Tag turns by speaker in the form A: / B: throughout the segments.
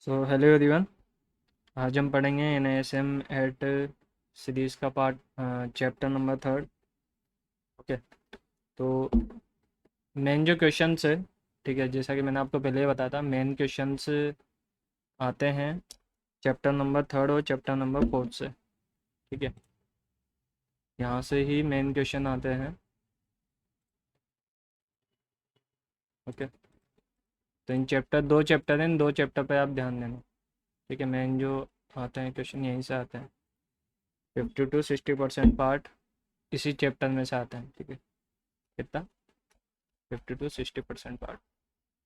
A: So hello everyone. आज हम पढ़ेंगे NISM एट सीरीज़ का पार्ट चैप्टर नंबर 3। ओके। तो मेन जो क्वेश्चंस है, ठीक है, जैसा कि मैंने आपको पहले ही बताया था, मेन क्वेश्चंस आते हैं चैप्टर नंबर 3 और चैप्टर नंबर 4 से। ठीक है, यहाँ से ही मेन क्वेश्चन आते हैं। ओके। तो इन दो चैप्टर हैं, इन दो चैप्टर पे आप ध्यान देना। ठीक है, मेन जो आते हैं क्वेश्चन यहीं से आते हैं। 50 to 60% पार्ट इसी चैप्टर में से आते हैं। ठीक है, कितना? 50 to 60% पार्ट।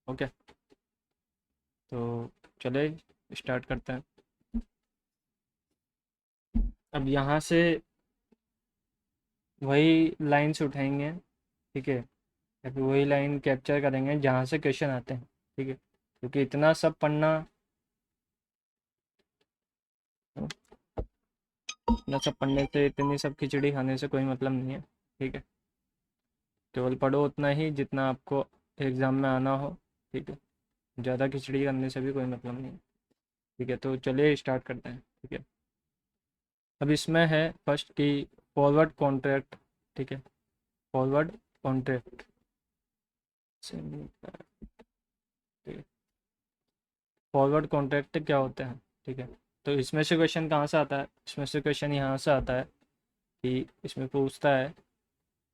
A: ओके। तो चले स्टार्ट करते हैं। अब यहाँ से वही लाइंस उठाएंगे। ठीक है, या फिर वही लाइन कैप्चर करेंगे जहाँ से क्वेश्चन आते हैं। ठीक है, क्योंकि इतना सब पढ़ना, इतना सब पढ़ने से, इतनी सब खिचड़ी खाने से कोई मतलब नहीं है। ठीक है, केवल पढ़ो उतना ही जितना आपको एग्ज़ाम में आना हो। ठीक है, ज़्यादा खिचड़ी करने से भी कोई मतलब नहीं है। ठीक है, तो चलिए स्टार्ट करते हैं। ठीक है, अब इसमें है फर्स्ट की फॉरवर्ड कॉन्ट्रैक्ट। ठीक है, फॉरवर्ड कॉन्ट्रैक्ट। फॉरवर्ड कॉन्ट्रैक्ट क्या होते हैं? ठीक है, तो इसमें से क्वेश्चन कहाँ से आता है? इसमें से क्वेश्चन यहाँ से आता है कि इसमें पूछता है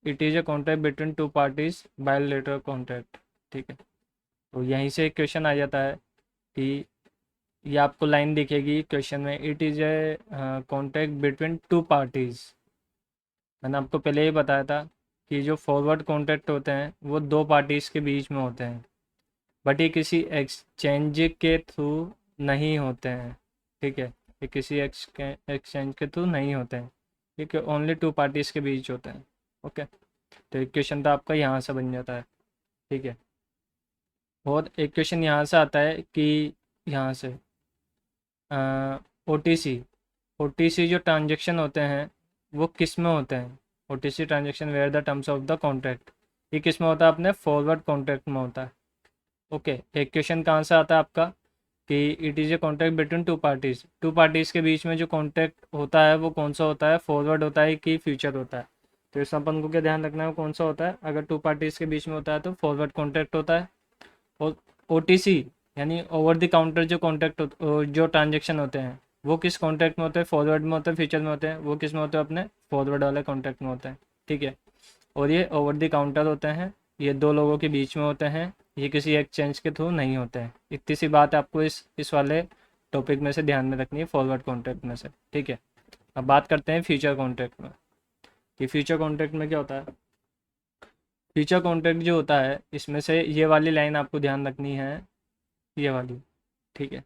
A: it is a contract between two parties bilateral contract. ठीक है, तो यहीं से एक क्वेश्चन आ जाता है कि ये आपको लाइन दिखेगी क्वेश्चन में, it is a contract between two parties. मैंने आपको पहले ही बताया था कि जो फॉरवर्ड कॉन्ट्रैक्ट होते हैं वो दो पार्टीज के बीच में होते हैं, बट ये किसी एक्सचेंज के थ्रू नहीं होते हैं। ठीक है, ये किसी एक्सचेंज के थ्रू नहीं होते हैं। ठीक है, ओनली टू पार्टीज के बीच होते हैं। ओके, तो एक क्वेश्चन तो आपका यहाँ से बन जाता है। ठीक है, और एक क्वेश्चन यहाँ से आता है कि यहाँ से OTC जो ट्रांजेक्शन होते हैं वो किस में होते हैं? OTC transaction where the terms of the contract, ये किस में होता है? अपने फॉरवर्ड कॉन्ट्रैक्ट में होता है। ओके, एक क्वेश्चन कहाँ से आता है आपका कि it is a contract between two parties के बीच में जो कॉन्ट्रैक्ट होता है वो कौन सा होता है? फॉरवर्ड होता है कि फ्यूचर होता है? तो इसमें अपन को क्या ध्यान रखना है, वो कौन सा होता है? अगर टू पार्टीज़ के बीच में होता है तो फॉरवर्ड कॉन्ट्रैक्ट होता है। और OTC यानी ओवर द काउंटर जो कॉन्ट्रैक्ट जो ट्रांजेक्शन होते हैं वो किस कॉन्ट्रैक्ट में होते हैं? फॉरवर्ड में होते हैं, फ्यूचर में होते हैं? वो किस में होते हैं? अपने फॉरवर्ड वाले कॉन्ट्रैक्ट में होते हैं। ठीक है, और ये ओवर द काउंटर होते हैं, ये दो लोगों के बीच में होते हैं, ये किसी एक्सचेंज के थ्रू नहीं होते हैं। इतनी सी बात आपको इस वाले टॉपिक में से ध्यान में रखनी है, फॉरवर्ड कॉन्ट्रैक्ट में से। ठीक है, अब बात करते हैं फ्यूचर कॉन्ट्रैक्ट में कि फ्यूचर कॉन्ट्रैक्ट में क्या होता है। फ्यूचर कॉन्ट्रैक्ट जो होता है इसमें से ये वाली लाइन आपको ध्यान रखनी है, ये वाली। ठीक है,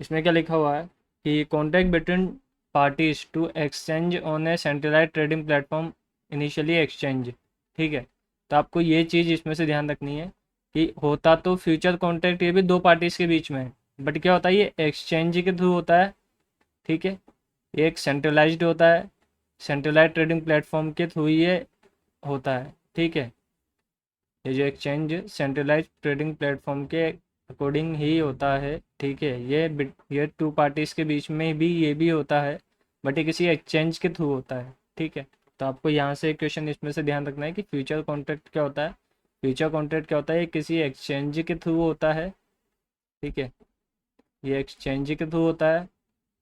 A: इसमें क्या लिखा हुआ है कि contract between parties to exchange on a centralise trading platform initially exchange. ठीक है, तो आपको ये चीज़ इसमें से ध्यान रखनी है कि होता तो फ्यूचर कॉन्ट्रैक्ट ये भी दो पार्टीज के बीच में है, बट क्या होता है? ये एक्सचेंज के थ्रू होता है। ठीक है, ये एक सेंट्रलाइज्ड होता है, सेंट्रलाइज ट्रेडिंग प्लेटफॉर्म के थ्रू ये होता है। ठीक है, ये जो एक्सचेंज सेंट्रलाइज ट्रेडिंग प्लेटफॉर्म के अकॉर्डिंग ही होता है। ठीक है, ये टू पार्टीज़ के बीच में भी ये भी होता है, बट ये किसी एक्सचेंज के थ्रू होता है। ठीक है, तो आपको यहाँ से क्वेश्चन इसमें से ध्यान रखना है कि फ्यूचर कॉन्ट्रैक्ट क्या होता है। फ्यूचर कॉन्ट्रैक्ट क्या होता है? ये किसी एक्सचेंज के थ्रू होता है। ठीक है, ये एक्सचेंज के थ्रू होता है,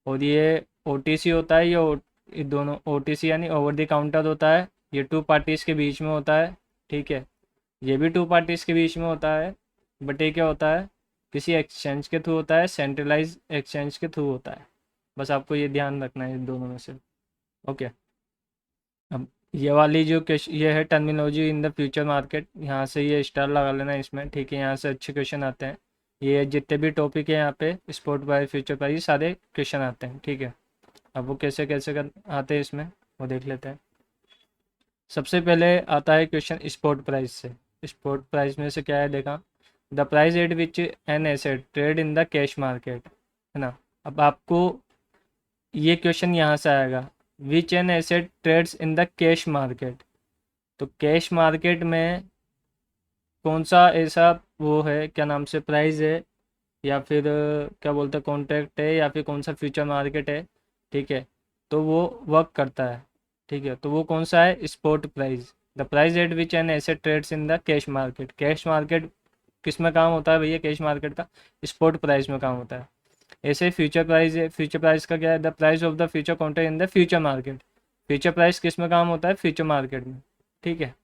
A: और ये OTC होता है, ये दोनों OTC यानी ओवर द काउंटर होता है, ये टू पार्टीज़ के बीच में होता है। ठीक है, ये भी टू पार्टीज़ के बीच में होता है, बट ये क्या होता है? किसी एक्सचेंज के थ्रू होता है, सेंट्रलाइज एक्सचेंज के थ्रू होता है। बस आपको ये ध्यान रखना है इन दोनों में से। ओके, अब ये वाली जो ये है terminology in the future market, यहाँ से ये स्टार लगा लेना इसमें। ठीक है, यहाँ से अच्छे क्वेश्चन आते हैं। ये जितने भी टॉपिक है यहाँ पे स्पोर्ट बाय फ्यूचर बाय, ये सारे क्वेश्चन आते हैं। ठीक है, अब वो कैसे कैसे आते हैं इसमें वो देख लेते हैं। सबसे पहले आता है क्वेश्चन स्पॉट प्राइस से। स्पॉट प्राइस में से क्या है देखा, the price at which an asset trade in the cash market, है ना। अब आपको ये क्वेश्चन यहाँ से आएगा, which an asset trades in the cash market. तो कैश मार्केट में कौन सा ऐसा वो है, क्या नाम से प्राइस है या फिर क्या बोलते हैं कॉन्ट्रैक्ट है या फिर कौन सा फ्यूचर मार्केट है, ठीक है, तो वो वर्क करता है, ठीक है। तो वो कौन सा है, spot price, the price at which an asset trades in the cash market. Cash market किस में काम होता है भैया, कैश मार्केट का स्पॉट प्राइस में काम होता है। ऐसे फ्यूचर प्राइस है, फ्यूचर प्राइस का क्या है, the price of the future contract in the future market. Future price किस में काम होता है, फ्यूचर मार्केट में, ठीक है।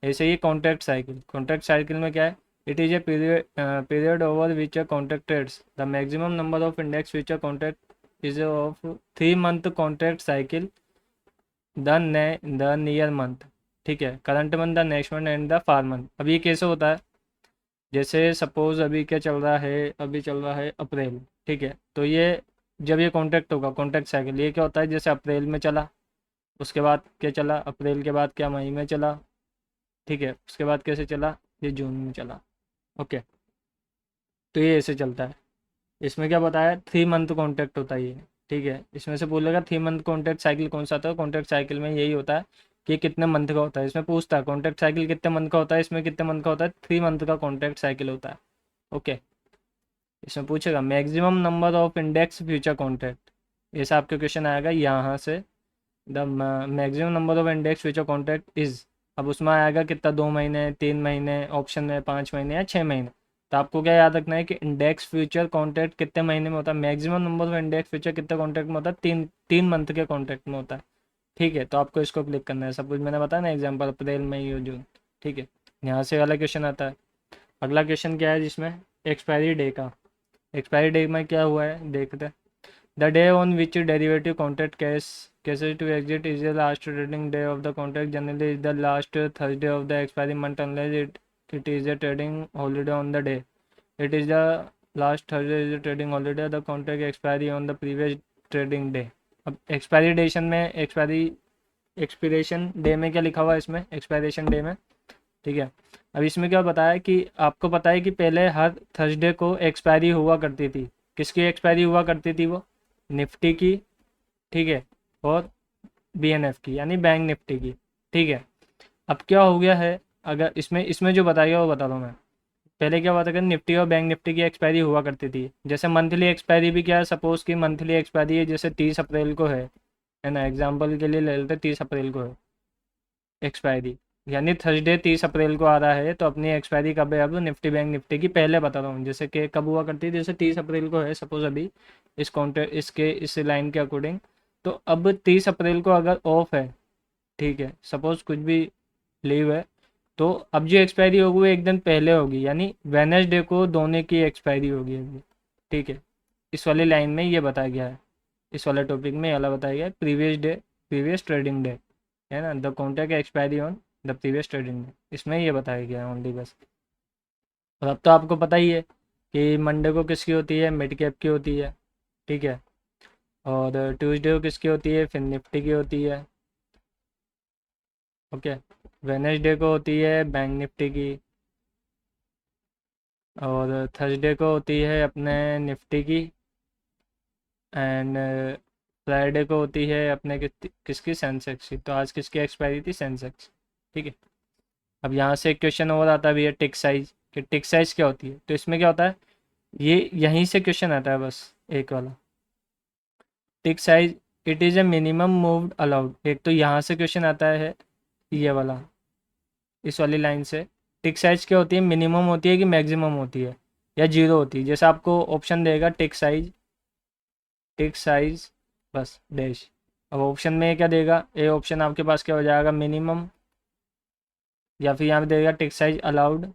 A: ऐसे ही कॉन्ट्रैक्ट साइकिल, कॉन्ट्रैक्ट साइकिल में क्या है, it is a period over which a contract trades the maximum number of index future contract is of 3 month contract cycle the near month, ठीक है, current month, the next month and the far month. अब ये कैसे होता है, जैसे suppose अभी क्या चल रहा है, अभी चल रहा है अप्रैल, ठीक है, तो ये जब ये कॉन्ट्रैक्ट होगा, कॉन्ट्रैक्ट साइकिल, ये क्या होता है, जैसे अप्रैल में चला, उसके बाद क्या चला, अप्रैल के बाद क्या मई में चला, ठीक है, उसके बाद कैसे चला, ये जून में चला, ओके। तो ये ऐसे चलता है। इसमें क्या बताया, 3 मंथ कॉन्ट्रैक्ट होता है ये, ठीक है। इसमें से बोलेगा 3 मंथ कॉन्ट्रैक्ट साइकिल कौन सा था, है कॉन्ट्रैक्ट साइकिल में यही होता है कि कितने मंथ का होता है। इसमें पूछता है कॉन्ट्रैक्ट साइकिल कितने मंथ का होता है, इसमें कितने मंथ का होता है, 3 मंथ का कॉन्ट्रैक्ट साइकिल होता है, ओके। इसमें पूछेगा maximum number of index future contract, ऐसा आपके क्वेश्चन आएगा यहाँ से, the maximum number of index future contract is, अब उसमें आएगा कितना, 2 महीने, 3 महीने, ऑप्शन में 5 महीने या 6 महीने। तो आपको क्या याद रखना है कि इंडेक्स फ्यूचर कॉन्ट्रैक्ट कितने महीने में होता है, maximum number of index future कितने कॉन्ट्रैक्ट में होता है, 3 मंथ के कॉन्ट्रैक्ट में होता है, ठीक है। तो आपको इसको क्लिक करना है, सब कुछ मैंने बताया ना, एग्जाम्पल अप्रैल मई और जून, ठीक है। यहाँ से वाला क्वेश्चन आता है। अगला क्वेश्चन क्या है जिसमें एक्सपायरी डे का, एक्सपायरी डे में क्या हुआ है देखते हैं। The day on which derivative contract cases to exit is the last trading day of the contract. Generally, is the last Thursday of the expiry month unless it is a trading holiday on the day. It is the last Thursday is a trading holiday. The contract expiry on the previous trading day. अब expiry में expiration day में क्या लिखा हुआ है, इसमें expiration day में, ठीक है। अब इसमें क्या बताया कि आपको पता है कि पहले हर थर्सडे को एक्सपायरी हुआ करती थी, किसकी एक्सपायरी हुआ करती थी, वो निफ्टी की, ठीक है, और बीएनएफ की यानी बैंक निफ्टी की, ठीक है। अब क्या हो गया है, अगर इसमें इसमें जो बताइएगा वो बता दो मैं। पहले क्या हुआ था कि निफ्टी और बैंक निफ्टी की एक्सपायरी हुआ करती थी, जैसे मंथली एक्सपायरी भी क्या है, सपोज कि मंथली एक्सपायरी है जैसे 30 अप्रैल को है ना, एग्जाम्पल के लिए ले लेते 30 अप्रैल को है एक्सपायरी, यानी थर्सडे 30 अप्रैल को आ रहा है, तो अपनी एक्सपायरी कब है, अब निफ्टी बैंक निफ्टी की पहले बता रहा हूँ, जैसे कि कब हुआ करती थी, जैसे 30 अप्रैल को है सपोज अभी, इस काउंटर इसके इस लाइन के अकॉर्डिंग। तो अब 30 अप्रैल को अगर ऑफ है, ठीक है, सपोज कुछ भी लीव है, तो अब जो एक्सपायरी होगी वो एक दिन पहले होगी, यानी वेनसडे को दोनों की एक्सपायरी होगी अभी, ठीक है। इस वाली लाइन में ये बताया गया है, इस वाले टॉपिक में ये वाला बताया गया है, previous day, previous trading day, है ना, the contract expiry on the previous trading day, इसमें ये बताया गया है ओनली बस। और अब तो आपको पता ही है कि मंडे को किसकी होती है, मिड कैप की होती है, ठीक है, और ट्यूसडे को किसकी होती है, फिर निफ्टी की होती है, ओके। वेनेसडे को होती है बैंक निफ्टी की, और थर्सडे को होती है अपने निफ्टी की, एंड फ्राइडे को होती है अपने किसकी, सेंसेक्स की। तो आज किसकी एक्सपायरी थी, सेंसेक्स, ठीक है। अब यहाँ से एक क्वेश्चन और आता है भैया, टिक साइज, कि टिक साइज क्या होती है। तो इसमें क्या होता है, ये यहीं से क्वेश्चन आता है बस, एक वाला टिक size, it is a minimum moved allowed. एक तो यहाँ से क्वेश्चन आता है, ये वाला, इस वाली लाइन से। टिक साइज क्या होती है, मिनिमम होती है कि मैक्सिमम होती है, या जीरो होती है। जैसे आपको ऑप्शन देगा टिक साइज, टिक साइज बस डैश। अब ऑप्शन में क्या देगा, ए ऑप्शन आपके पास क्या हो जाएगा, मिनिमम, या फिर यहाँ पे देगा टिक साइज अलाउड,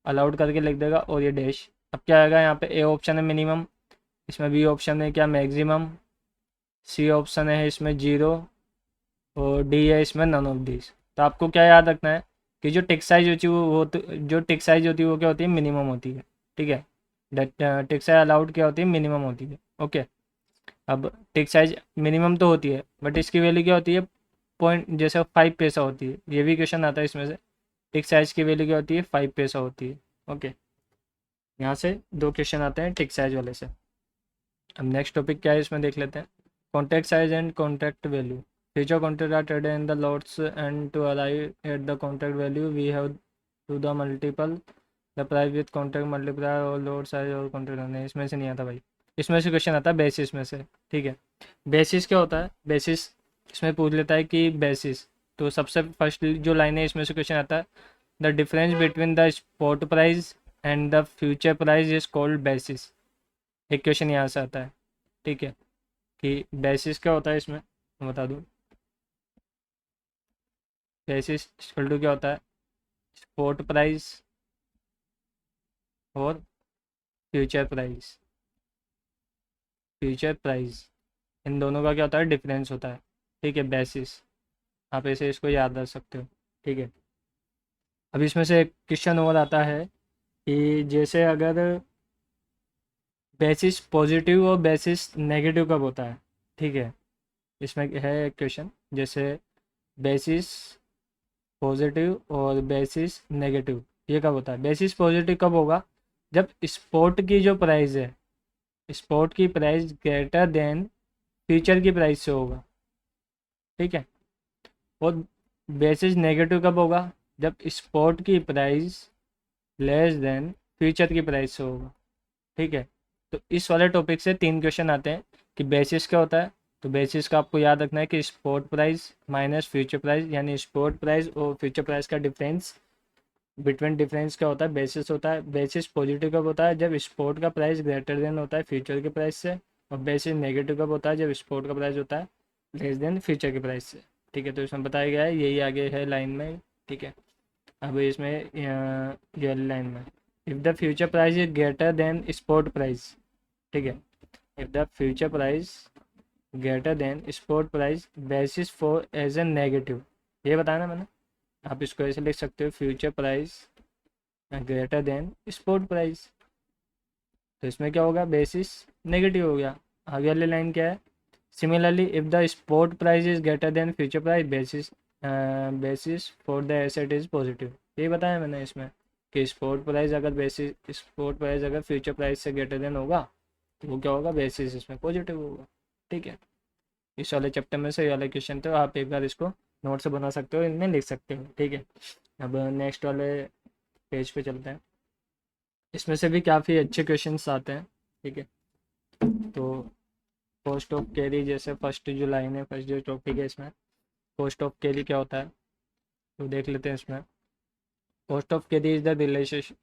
A: अलाउड करके लिख देगा, और ये डैश। अब क्या आएगा, यहाँ पे ए ऑप्शन है मिनिमम, इसमें बी ऑप्शन है क्या, मैक्सिमम, सी ऑप्शन है इसमें जीरो, और डी है इसमें नन ऑफ दिस। तो आपको क्या याद रखना है कि जो टिक साइज होती है जो टिक साइज होती है वो क्या होती है, मिनिमम होती है, ठीक है। टिक साइज अलाउड क्या होती है, मिनिमम होती है, ओके। अब टिक साइज मिनिमम तो होती है, बट इसकी वैल्यू क्या होती है, पॉइंट, जैसे 5 पैसा होती है, ये भी क्वेश्चन आता है इसमें से। टिक साइज की वैल्यू क्या होती है, 5 पैसा होती है, ओके। यहाँ से 2 क्वेश्चन आते हैं टिक साइज वाले से। अब नेक्स्ट टॉपिक क्या है इसमें देख लेते हैं, contract size and contract value. Future contract are traded in the lots and to arrive at the contract value we have to the multiple the price with contract multiplier or lot size or contract नहीं, इसमें से नहीं आता भाई। इसमें से question आता है बेसिस में से, ठीक है। बेसिस क्या होता है, बेसिस इसमें पूछ लेता है कि बेसिस, तो सबसे फर्स्ट जो लाइन है इसमें से क्वेश्चन आता है the difference between the spot price and the future price is called basis. एक क्वेश्चन यहाँ से आता है, ठीक है, कि बेसिस क्या होता है इसमें मैं बता दूँ। बेसिस इक्वल टू क्या होता है, स्पॉट प्राइस और future price. Future price in दोनों का क्या होता है, डिफरेंस होता है, ठीक है, बेसिस। आप ऐसे इसको याद रख सकते हो, ठीक है। अब इसमें से एक क्वेश्चन और आता है कि जैसे अगर बेसिस पॉजिटिव और बेसिस नेगेटिव कब होता है, ठीक है। इसमें है एक क्वेश्चन, जैसे बेसिस पॉजिटिव और बेसिस नेगेटिव ये कब होता है। बेसिस पॉजिटिव कब होगा, जब स्पॉट की जो प्राइस है, स्पॉट की प्राइस ग्रेटर देन फ्यूचर की प्राइस से होगा, ठीक है। और बेसिस नेगेटिव कब होगा, जब स्पॉट की प्राइस लेस देन फ्यूचर की प्राइस से होगा, ठीक है। तो इस वाले टॉपिक से 3 क्वेश्चन आते हैं कि बेसिस क्या होता है। तो बेसिस का आपको याद रखना है कि spot price minus future price, यानी स्पॉट प्राइस और फ्यूचर प्राइस का डिफरेंस, बिटवीन डिफरेंस क्या होता है, बेसिस होता है। बेसिस पॉजिटिव कब होता है, जब स्पॉट का प्राइस ग्रेटर देन होता है फ्यूचर के प्राइस से। और बेसिस नेगेटिव कब होता है, जब स्पॉट का प्राइस होता है लेस देन फ्यूचर के प्राइस से, ठीक है। तो इसमें बताया गया है, यही आगे है लाइन में, ठीक है। अब इसमें ये लाइन में if the future price is greater than spot price, ठीक है। If the future price greater than spot price basis for as a negative, ये बताया ना मैंने। आप इसको ऐसे लिख सकते हो, future price greater than spot price, तो इसमें क्या होगा, बेसिस नेगेटिव हो गया। आगे वाली लाइन क्या है, similarly if the spot price is greater then future price basis basis for the asset is positive, ये बताया मैंने इसमें कि स्पॉट प्राइस अगर बेसिस स्पॉट प्राइस अगर फ्यूचर प्राइस से ग्रेटर देन होगा तो वो क्या होगा, बेसिस इसमें पॉजिटिव होगा, ठीक है। इस वाले चैप्टर में से ये वाले क्वेश्चन तो आप एक बार इसको नोट से बना सकते हो, इनमें लिख सकते हो, ठीक है। अब नेक्स्ट वाले पेज पे चलते हैं, इसमें से भी काफ़ी अच्छे क्वेश्चंस आते हैं, ठीक है। तो कॉस्ट ऑफ कैरी, जैसे फर्स्ट जो लाइन है, फर्स्ट जो टॉपिक है इसमें, कॉस्ट ऑफ कैरी क्या होता है तो देख लेते हैं इसमें। Cost of carry is the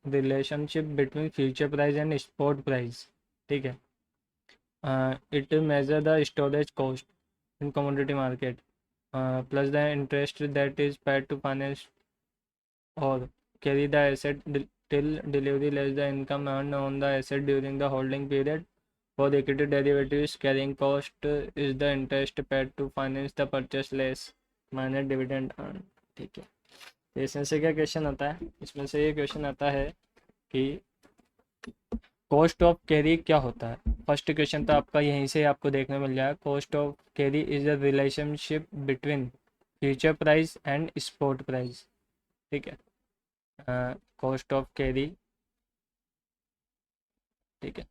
A: relationship between future price and spot price, ठीक है। It measure the storage cost in commodity market plus the interest that is paid to finance or carry the asset till delivery less the income earned on the asset during the holding period. For the equity derivatives, carrying cost is the interest paid to finance the purchase less minus dividend earned, ठीक है। तो इसमें से क्या question आता है, इसमें से ये क्वेश्चन आता है कि कॉस्ट ऑफ कैरी क्या होता है। फर्स्ट क्वेश्चन तो आपका यहीं से आपको देखने मिल जाएगा, cost of carry is the relationship between future price and spot price, ठीक है। कॉस्ट ऑफ कैरी, ठीक है,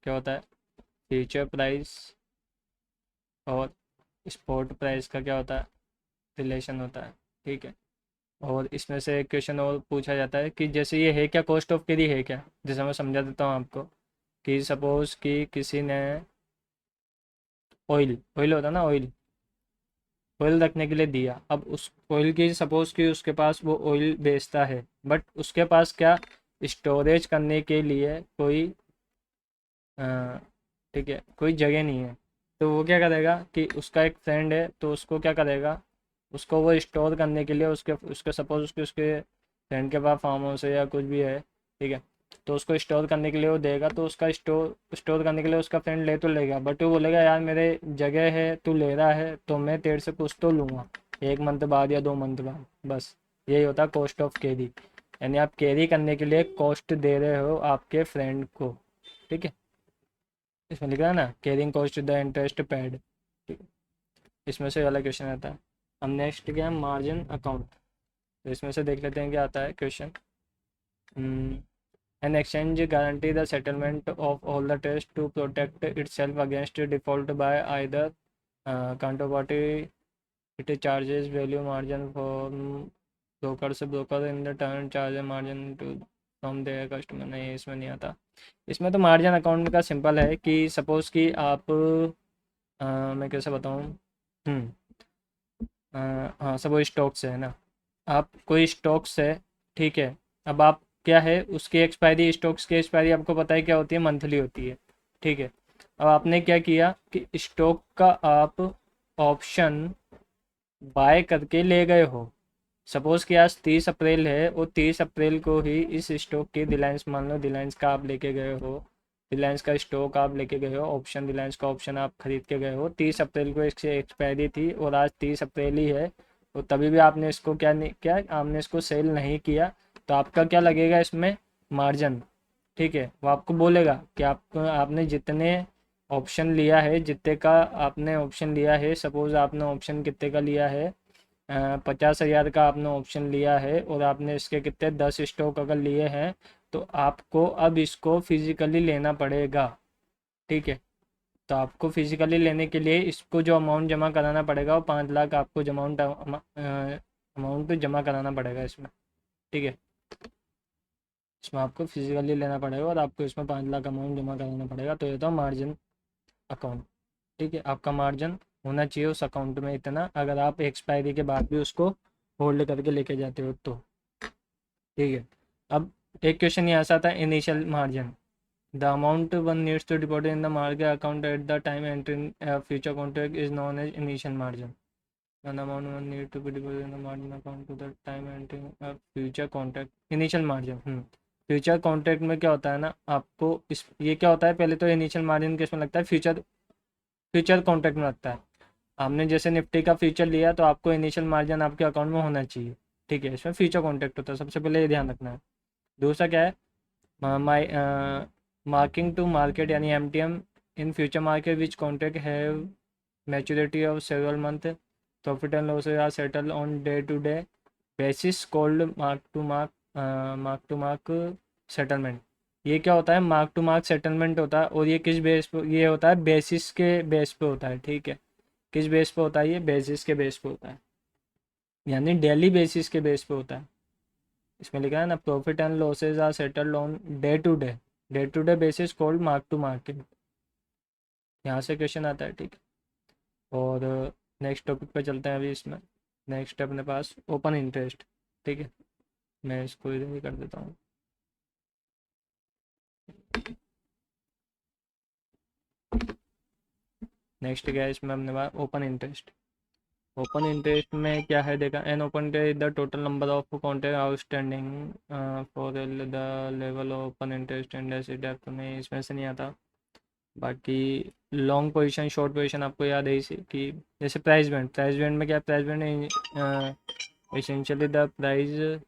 A: क्या होता है, फ्यूचर प्राइस और स्पॉट प्राइस का क्या होता है, रिलेशन होता है, ठीक है। और इसमें से एक क्वेश्चन और पूछा जाता है कि जैसे ये है क्या, कॉस्ट ऑफ कैरी है क्या, जैसे मैं समझा देता हूँ आपको कि सपोज कि किसी ने ऑयल ऑयल होता है ना, ऑयल ऑयल रखने के लिए दिया। अब उस ऑयल की सपोज कि उसके पास वो ऑयल बेचता है, बट उसके पास क्या स्टोरेज करने के लिए कोई ठीक है कोई जगह नहीं है। तो वो क्या करेगा कि उसका एक फ्रेंड है, तो उसको क्या करेगा, उसको वो स्टोर करने के लिए उसके उसके सपोज उसके उसके फ्रेंड के पास फार्म हाउस है या कुछ भी है, ठीक है। तो उसको स्टोर करने के लिए वो देगा, तो उसका स्टोर स्टोर करने के लिए उसका फ्रेंड ले तो लेगा, बट वो बोलेगा यार मेरे जगह है, तू ले रहा है तो मैं तेरे से कुछ तो लूँगा 1 मंथ बाद या 2 मंथ बाद, बस यही होता है कॉस्ट ऑफ कैरी। यानी आप कैरी करने के लिए कॉस्ट दे रहे हो आपके फ्रेंड को, ठीक है। इसमें लिखा है ना, carrying cost the interest paid, ठीक है। इसमें से वाला क्वेश्चन आता है। हम नेक्स्ट क्या है, मार्जिन अकाउंट। तो इसमें से देख लेते हैं क्या आता है question. An exchange guarantee the settlement of all the test to protect itself against default by either counterparty. It charges value margin for broker से broker in the turn charge a margin to from the customer, नहीं इसमें नहीं आता। इसमें तो margin account का simple है कि सपोज़ कि आप मैं कैसे बताऊँ। हम्म हाँ, सपोज स्टॉक्स है ना, आप कोई स्टॉक्स है, ठीक है। अब आप क्या है, उसकी एक्सपायरी, स्टॉक्स की एक्सपायरी आपको पता है क्या होती है, मंथली होती है, ठीक है। अब आपने क्या किया कि स्टॉक का आप ऑप्शन बाय करके ले गए हो। सपोज कि आज 30 अप्रैल है और 30 अप्रैल को ही इस स्टॉक की रिलायंस, मान लो रिलायंस का आप लेके गए हो, रिलायंस का स्टॉक आप लेके गए हो, ऑप्शन रिलायंस का ऑप्शन आप खरीद के गए हो, 30 अप्रैल को इसकी एक्सपायरी थी और आज 30 अप्रैल ही है, और तभी भी आपने इसको क्या नहीं क्या, आपने इसको सेल नहीं किया, तो आपका क्या लगेगा इसमें, मार्जिन, ठीक है। वो आपको बोलेगा कि आपको, आपने जितने ऑप्शन लिया है, जितने का आपने ऑप्शन लिया है, सपोज आपने ऑप्शन कितने का लिया है, 50,000 का आपने ऑप्शन लिया है और आपने इसके कितने 10 स्टॉक अगर लिए हैं, तो आपको अब इसको फिजिकली लेना पड़ेगा, ठीक है। तो आपको फिजिकली लेने के लिए इसको जो अमाउंट जमा कराना पड़ेगा वो 5 लाख आपको अमाउंट जमा कराना पड़ेगा इसमें, ठीक है। इसमें आपको फिजिकली लेना पड़ेगा और आपको इसमें 5 लाख अमाउंट जमा कराना पड़ेगा, तो ये तो मार्जिन अकाउंट, ठीक है। आपका मार्जिन होना चाहिए उस अकाउंट में इतना, अगर आप एक्सपायरी के बाद भी उसको होल्ड करके लेके जाते हो तो, ठीक है। अब एक क्वेश्चन यहाँ से आता है, initial margin, the amount one needs to deposit in the market account at the time entering future contract is known as initial margin. The amount one need to be deposit in the margin account to the time entering future contract, initial margin. Future contract में क्या होता है ना, आपको इस, ये क्या होता है, पहले तो इनिशियल मार्जिन किसमें लगता है, फ्यूचर, फ्यूचर कॉन्ट्रैक्ट में लगता है। आपने जैसे निफ्टी का फ्यूचर लिया तो आपको इनिशियल मार्जिन आपके अकाउंट में होना चाहिए, ठीक है। इसमें फ्यूचर कॉन्ट्रैक्ट होता है, सबसे पहले ये ध्यान रखना है। दूसरा क्या है, माई मार्किंग टू मार्केट यानी MTM in future market which contract have maturity of several month, profit and losses are settle on day to day basis called mark to mark settlement. ये क्या होता है, मार्क टू मार्क सेटलमेंट होता है, और ये किस बेस पे, ये होता है बेसिस के बेस पे होता है, ठीक है। किस बेस पे होता है, ये बेसिस के बेस पे होता है, यानी डेली बेसिस के बेस पे होता है। इसमें लिखा है ना, profit and losses are settled on day to day basis called mark to market. यहाँ से क्वेश्चन आता है, ठीक है। और नेक्स्ट टॉपिक पे चलते हैं अभी। इसमें नेक्स्ट है अपने पास ओपन इंटरेस्ट, ठीक है। मैं इसको इधर ही कर देता हूँ। नेक्स्ट क्या है इसमें अपने पास, ओपन इंटरेस्ट। ओपन इंटरेस्ट में क्या है, देखा, an open interest the total number of contract outstanding for the level of open interest and acid depth में, इसमें से नहीं आता। बाकी लॉन्ग पोजीशन, शॉर्ट पोजीशन आपको याद है इसी कि, जैसे प्राइस बैंड में क्या, price band essentially the price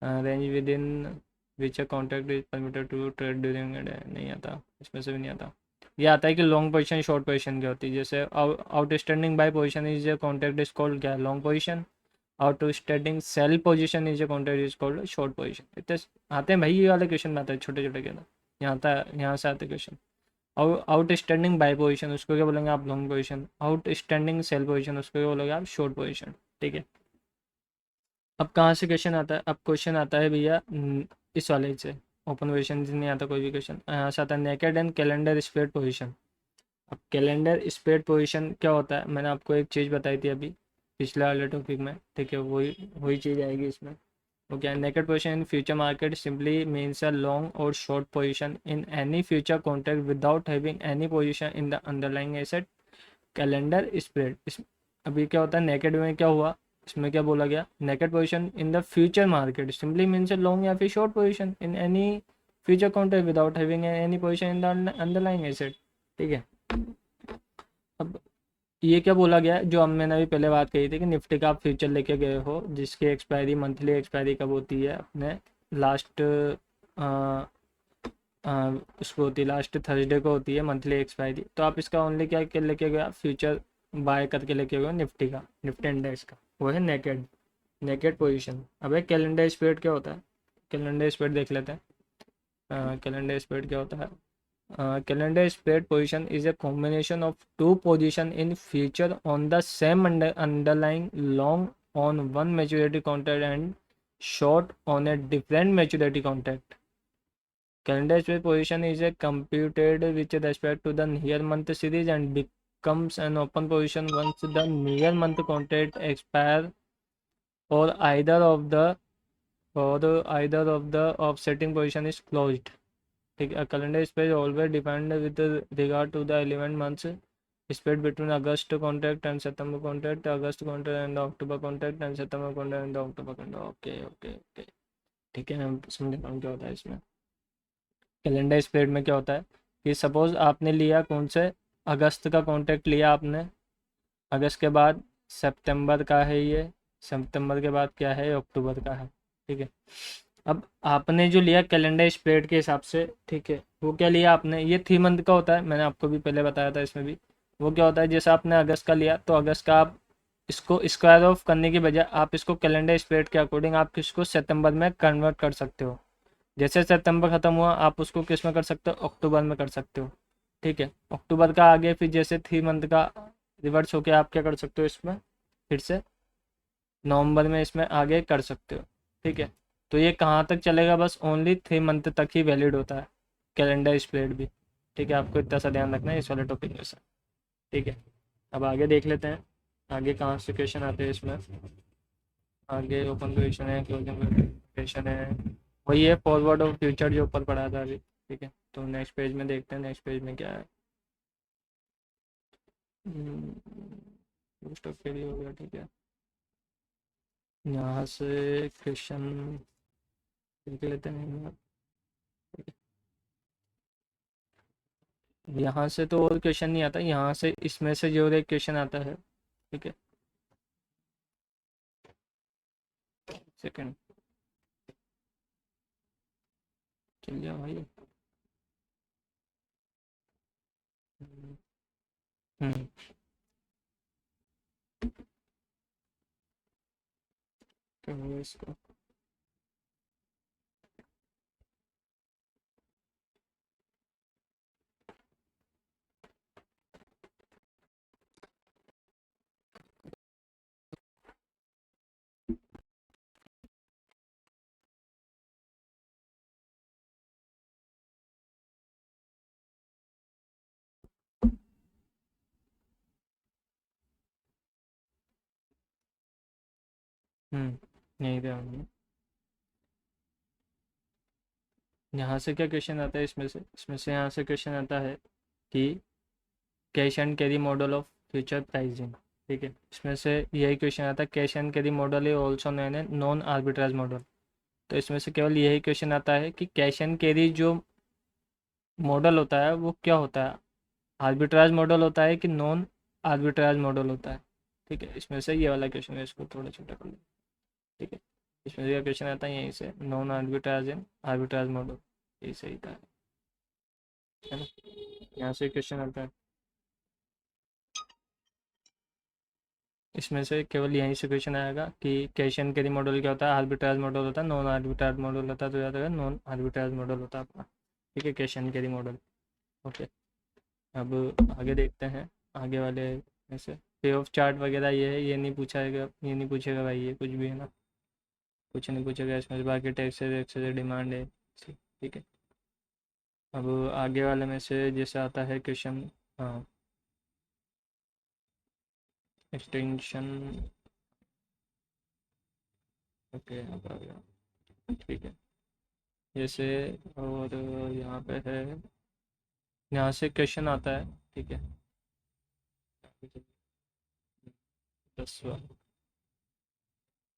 A: range within which a contract is permitted to trade during day, नहीं आता, इसमें से भी नहीं आता। ये आता है कि लॉन्ग पोजीशन शॉर्ट पोजीशन की होती है, जैसे outstanding buy position is a contract is called क्या, long position. Outstanding sell position is a contract is called short position. इतने आते हैं भाई, ये वाले क्वेश्चन में आता है छोटे छोटे के अंदर, यहाँ आता है, यहाँ से आते क्वेश्चन। आउटस्टैंडिंग बाय पोजीशन उसको क्या बोलेंगे आप, long position. Outstanding sell position उसको क्या बोलोगे आप, शॉर्ट पोजीशन, ठीक है। अब कहाँ से क्वेश्चन आता है, अब क्वेश्चन आता है भैया इस वाले से, ओपन पोजीशन नहीं आता कोई भी क्वेश्चन, यहाँ से आता है naked and calendar spread position. अब कैलेंडर स्प्रेड पोजीशन क्या होता है, मैंने आपको एक चीज़ बताई थी अभी पिछले वाले टॉपिक में, ठीक है। वही वही चीज़ आएगी इसमें। Okay, naked position in future market simply means a long और short position in any future contract without having any position in the underlying asset. Calendar spread, इस अभी क्या होता है, नेकेड में क्या हुआ, इसमें क्या बोला गया, naked position in the future market simply means a long या फिर short position in any future contract without having any position in the underlying asset, ठीक है। अब ये क्या बोला गया है, जो हम मैंने अभी पहले बात कही थी कि निफ्टी का आप फ्यूचर लेके गए हो, जिसकी एक्सपायरी, मंथली एक्सपायरी कब होती है अपने, लास्ट उसको होती है, लास्ट थर्सडे को होती है मंथली एक्सपायरी। तो आप इसका ओनली क्या क्या लेके गए, फ्यूचर बाय करके लेके गए निफ्टी का, निफ्टी इंडेक्स का, वो है नेकेड, नेकेड पोजीशन। अब एक कैलेंडर स्प्रेड क्या होता है, कैलेंडर स्प्रेड देख लेते हैं। कैलेंडर स्प्रेड क्या होता है, calendar spread position is a combination of two position in future on the same underlying long on one maturity contract and short on a different maturity contract. Calendar spread position is a computed with respect to the near month series and becomes an open position once the near month contract expire or either of the offsetting position is closed. ठीक है, calendar spread always depend with regard to the 11 months spread between August contract and September contract, August contract and October contract and September contract and October contract. Okay okay okay, ठीक है, मैं समझ रहा हूँ क्या होता है इसमें। कैलेंडर स्प्रेड में क्या होता है कि सपोज आपने लिया कौन से अगस्त का कॉन्ट्रैक्ट लिया आपने, अगस्त के बाद सितंबर का है, ये सितंबर के बाद क्या है, अक्टूबर का है। ठीक है, अब आपने जो लिया कैलेंडर स्प्रेड के हिसाब से, ठीक है, वो क्या लिया आपने, ये 3 मंथ का होता है, मैंने आपको भी पहले बताया था इसमें भी। वो क्या होता है, जैसे आपने अगस्त का लिया तो अगस्त का आप इसको स्क्वायर ऑफ करने की बजाय आप इसको कैलेंडर स्प्रेड के अकॉर्डिंग आप इसको सितंबर में कन्वर्ट कर सकते हो। जैसे सितंबर ख़त्म हुआ आप उसको किस में कर सकते हो, अक्टूबर में कर सकते हो। ठीक है, अक्टूबर का आगे फिर जैसे 3 मंथ का रिवर्स होके आप क्या कर सकते हो, इसमें फिर से नवंबर में इसमें आगे कर सकते हो। ठीक है, तो ये कहाँ तक चलेगा, बस ओनली 3 मंथ तक ही वैलिड होता है कैलेंडर स्प्रेड भी। ठीक है, आपको इतना सा ध्यान रखना है इस वाले टॉपिक में से। ठीक है, अब आगे देख लेते हैं आगे कहाँ से क्वेश्चन आते हैं इसमें। आगे ओपन क्वेश्चन है, क्लोजिंग क्वेश्चन है, वही है फॉरवर्ड और फ्यूचर जो ऊपर पढ़ा था अभी। ठीक है, तो नेक्स्ट पेज में देखते हैं नेक्स्ट पेज में क्या है। मोस्ट ऑफ के लिए हो गया। ठीक है, यहाँ से क्वेश्चन देख लेते हैं। यहाँ से तो और क्वेश्चन नहीं आता, यहाँ से इसमें से जो एक क्वेश्चन आता है। ठीक है, सेकंड चल जाओ भाई। हम्म क्या हुआ इसको, नहीं ध्यान में। यहाँ से क्या क्वेश्चन आता है, इसमें से यहाँ से क्वेश्चन आता है कि cash and carry model of future pricing. ठीक है, इसमें से यही क्वेश्चन आता है, कैश एंड कैरी मॉडल है ऑल्सो नोन है नॉन आर्बिट्राज मॉडल। तो इसमें से केवल यही क्वेश्चन आता है कि कैश एंड कैरी जो मॉडल होता है वो क्या होता है, आर्बिट्राज मॉडल होता है कि नॉन आर्बिट्राज मॉडल होता है। ठीक है, इसमें से ये वाला क्वेश्चन है, इसको थोड़ा छोटा कर लो। ठीक है, इसमें से क्वेश्चन आता है यहीं से, non arbitrage and arbitrage model, यही सही था, है ना। यहाँ से क्वेश्चन आता है, इसमें से केवल यहीं से क्वेश्चन आएगा कि कैश एंड कैरी मॉडल क्या होता है, आर्बिट्राज मॉडल होता है, नॉन आर्बिट्राज मॉडल होता है, तो याद रखा नॉन आर्बिट्राज मॉडल होता है अपना। ठीक है, cash and carry model. Okay, अब आगे देखते हैं आगे वाले में से। पे ऑफ चार्ट वगैरह ये है, ये नहीं पूछाएगा, ये नहीं पूछेगा भाई, ये कुछ भी है ना, कुछ नहीं पूछेगा इसमें। बाकी टैक्सेस एक्सेस डिमांड है। ठीक है, अब आगे वाले में से जैसे आता है क्वेश्चन, हाँ, एक्सटेंशन। ओके, अब आ गया। ठीक है, जैसे और यहाँ पे है, यहाँ से क्वेश्चन आता है। ठीक है, 10वां,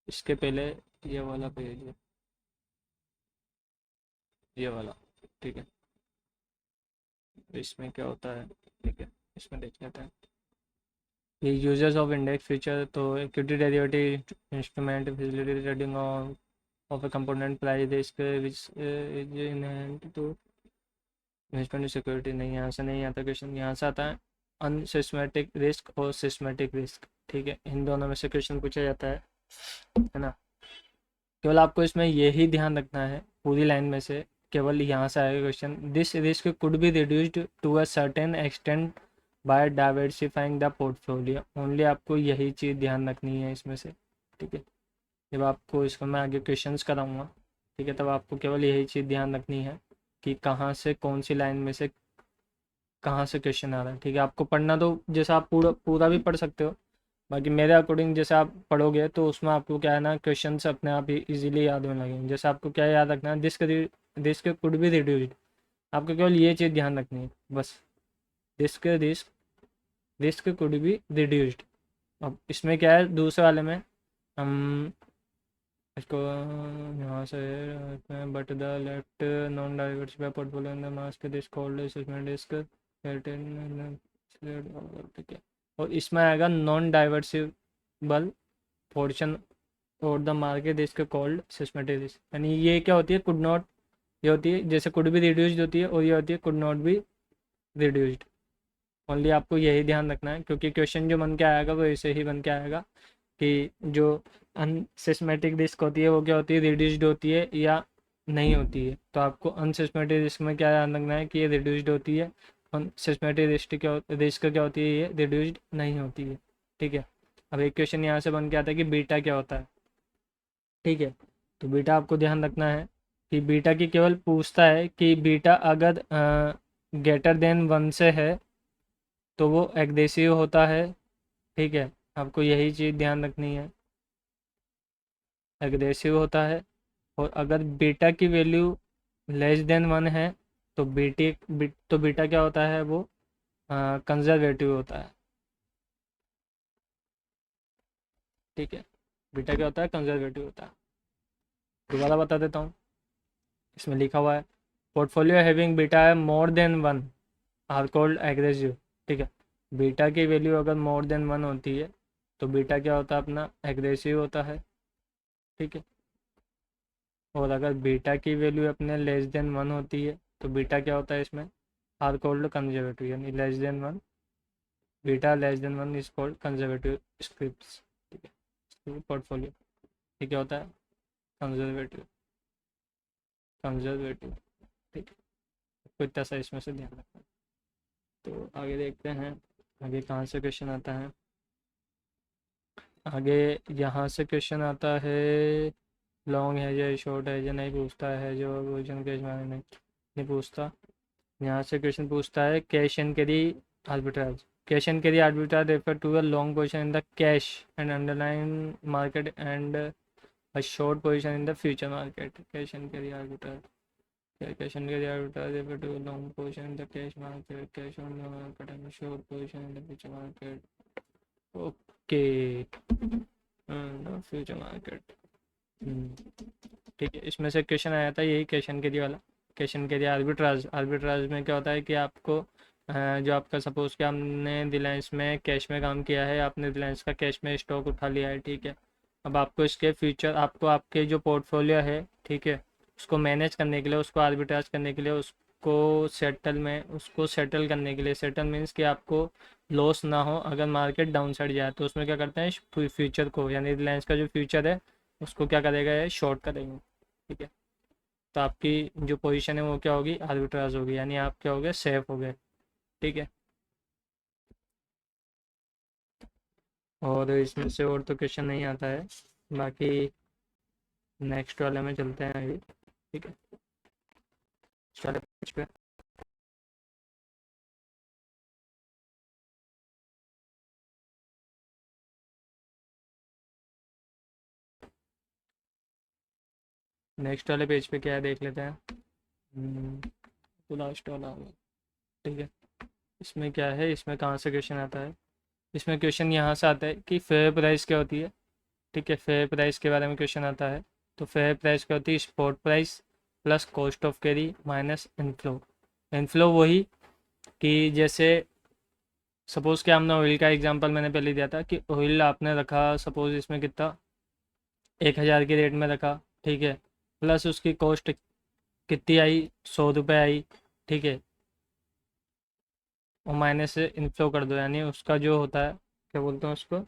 A: इसके पहले ये वाला पेज है, ये वाला। ठीक है, इसमें क्या होता है, ठीक है, इसमें देख लेते हैं ये यूजर्स ऑफ इंडेक्स फीचर। तो equity derivative instrument facility trading of a component price risk which is inherent to investment security. नहीं, यहाँ से नहीं आता क्वेश्चन, यहाँ से आता है अनसिस्टेमेटिक रिस्क और सिस्टेमेटिक रिस्क। ठीक है, इन दोनों में से क्वेश्चन पूछा जाता है ना। केवल आपको इसमें यही ध्यान रखना है पूरी लाइन में से, केवल यहाँ से आएगा question, this risk could be reduced to a certain extent by diversifying the portfolio. Only आपको यही चीज़ ध्यान रखनी है इसमें से। ठीक है, जब आपको इसका मैं आगे क्वेश्चंस कराऊंगा, ठीक है, तब आपको केवल यही चीज़ ध्यान रखनी है कि कहाँ से कौन सी लाइन में से कहाँ से क्वेश्चन आ रहा है। ठीक है, आपको पढ़ना तो जैसे आप पूरा पूरा भी पढ़ सकते हो, बाकी मेरे अकॉर्डिंग जैसे आप पढ़ोगे तो उसमें आपको क्या है ना, क्वेश्चंस अपने आप ही इजीली याद होने लगेंगे। जैसे आपको क्या याद रखना है, दिस कुड बी रिड्यूस्ड, आपको केवल ये चीज़ ध्यान रखनी है बस, this risk could be reduced. अब इसमें क्या है, दूसरे वाले में हम इसको यहाँ से but the left non diversified portfolio in the mask this called assessment risk, ठीक है। और इसमें आएगा नॉन डाइवर्सिबल पोर्शन और the market risk called systematic risk, यानी ये क्या होती है, कुड नॉट, ये होती है जैसे कुड भी रिड्यूस्ड होती है, और ये होती है could not be reduced. Only आपको यही ध्यान रखना है, क्योंकि क्वेश्चन जो बन के आएगा वो ऐसे ही बन के आएगा कि जो अनसिस्मेटिक रिस्क होती है वो क्या होती है, रिड्यूस्ड होती है या नहीं होती है। तो आपको अनसिस्मेटिक रिस्क में क्या ध्यान रखना है कि ये रिड्यूस्ड होती है, अनसिस्मेटिक रिस्क क्या होती है, ये रिड्यूस्ड नहीं होती है। ठीक है, अब एक क्वेश्चन यहाँ से बन के आता है कि बीटा क्या होता है। ठीक है, तो बीटा आपको ध्यान रखना है कि बीटा की केवल पूछता है कि बीटा अगर ग्रेटर देन 1 से है तो वो एग्रेसिव होता है। ठीक है, आपको यही चीज़ ध्यान रखनी है, एग्रेसिव होता है। और अगर बीटा की वैल्यू लेस देन 1 है तो तो बीटा क्या होता है, वो कंजर्वेटिव होता है। ठीक है, बीटा क्या होता है, कंजर्वेटिव होता है। दोबारा बता देता हूँ, इसमें लिखा हुआ है पोर्टफोलियो हैविंग बीटा है more than 1 are called aggressive. ठीक है, बीटा की वैल्यू अगर मोर देन 1 होती है तो बीटा क्या होता है, अपना एग्रेसिव होता है। ठीक है, और अगर बीटा की वैल्यू अपने लेस देन 1 होती है तो बीटा क्या होता है इसमें, आर कॉल्ड कंजर्वेटिव, यानी less than 1, beta less than 1 is called conservative scripts. ठीक है, पोर्टफोलियो ये क्या होता है, कंजर्वेटिव, कंजर्वेटिव। ठीक है, तो इतना सा इसमें से ध्यान रखना। तो आगे देखते हैं, आगे कहाँ से क्वेश्चन आता है। आगे यहाँ से क्वेश्चन आता है, लॉन्ग है या शॉर्ट है या नहीं पूछता है, जो क्वेश्चन के बारे में नहीं पूछता। यहाँ से क्वेश्चन पूछता है cash and carry arbitrage. Cash and carry arbitrage refer to a long position in the cash and underline market and a short position in the future market. Cash and carry arbitrage, cash and carry arbitrage refer to a long position in the cash market, cash on the market and short position in the future market. Okay, future market. ठीक है, इसमें से question आया था यही question के दिए वाला, क्वेश्चन के दिए आर्बिट्राज। आर्बिट्राज में क्या होता है कि आपको जो आपका सपोज कि आपने रिलायंस में कैश में काम किया है, आपने रिलायंस का कैश में स्टॉक उठा लिया है। ठीक है, अब आपको इसके फ्यूचर, आपको आपके जो पोर्टफोलियो है, ठीक है, उसको मैनेज करने के लिए, उसको आर्बिट्राज करने के लिए, उसको सेटल करने के लिए, सेटल मीन्स कि आपको लॉस ना हो अगर मार्केट डाउन साइड जाए, तो उसमें क्या करते हैं, फ्यूचर को, यानी रिलायंस का जो फ्यूचर है उसको क्या करेगा, ये शॉर्ट करेंगे। ठीक है, तो आपकी जो पोजीशन है वो क्या होगी, आर्बिट्राज होगी, यानी आप क्या हो गए, सेफ हो गए। ठीक है, और इसमें से और तो क्वेश्चन नहीं आता है, बाकी नेक्स्ट वाले में चलते हैं अभी। ठीक है, चलो पेज पे। नेक्स्ट वाले पेज पे क्या है देख लेते हैं। तो लास्ट वाला होगा। ठीक है, इसमें क्या है, इसमें कहाँ से क्वेश्चन आता है, इसमें क्वेश्चन यहाँ से आता है कि फेयर प्राइस क्या होती है। ठीक है, फेयर प्राइस के बारे में क्वेश्चन आता है। तो फेयर प्राइस क्या होती है, spot price plus cost of carry minus inflow. Inflow वही कि जैसे सपोज़ कि हमने ऑयल का एग्जांपल मैंने पहले दिया था कि ऑयल आपने रखा सपोज़ इसमें कितना, 1,000 के रेट में रखा। ठीक है, प्लस उसकी कॉस्ट कितनी आई, 100 रुपये आई। ठीक है, और माइनस से इनफ्लो कर दो, यानी उसका जो होता है, क्या बोलते हैं उसको,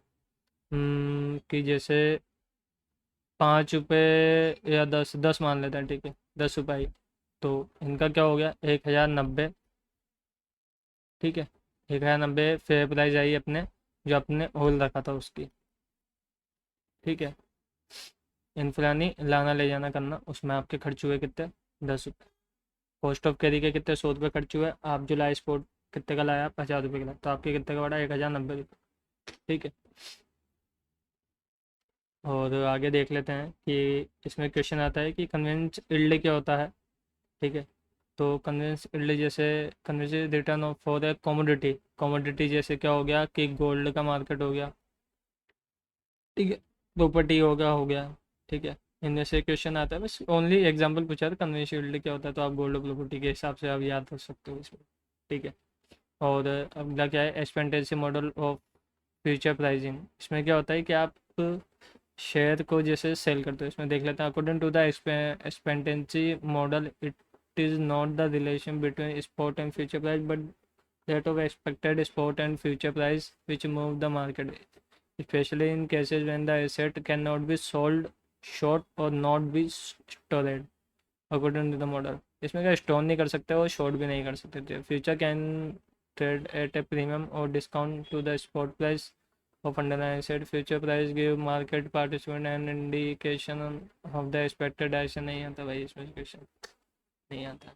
A: कि जैसे 5 रुपये या 10 10 मान लेते हैं। ठीक है, 10 रुपये आई, तो इनका क्या हो गया, 1,090। ठीक है, 1,090 फेयर प्राइस आई अपने, जो अपने होल रखा था उसकी। ठीक है, इन्फ्रानी लाना ले जाना करना, उसमें आपके खर्च हुए कितने, 10 रुपये। कॉस्ट ऑफ कैरी के कितने, 100 रुपये खर्च हुए। आप जो लाए स्पोर्ट कितने का लाया, 50 रुपये का लाया, तो आपके कितने का पड़ा, 1090 रुपये। ठीक है। और आगे देख लेते हैं कि इसमें क्वेश्चन आता है कि कन्वेंस यील्ड क्या होता है। ठीक है। तो कन्वेंस यील्ड जैसे convenience return off for the commodity, commodity जैसे क्या हो गया कि गोल्ड का मार्केट हो गया, ठीक है, प्रॉपर्टी हो गया। ठीक है। इनमें से क्वेश्चन आता है, बस ओनली एग्जांपल पूछा था कन्वेंस यील्ड क्या होता है, तो आप गोल्ड प्रॉपर्टी के हिसाब से आप याद कर सकते हो इसमें। ठीक है। और अगला क्या है, एक्सपेंटेंसी मॉडल ऑफ फ्यूचर प्राइसिंग। इसमें क्या होता है कि आप शेयर को जैसे सेल करते हो, इसमें देख लेते हैं। According to the expectancy model, it is not the relation between spot and future price but that of expected spot and future price which move the market, especially in cases when the asset cannot be sold short or not be stored according to the model। इसमें क्या store नहीं कर सकते और short भी नहीं कर सकते थे। Future can trade at a premium और discount to the spot price of underline asset. Future price give market participant and indication of the expected action. नहीं आता भाई इसमें क्वेश्चन, नहीं आता।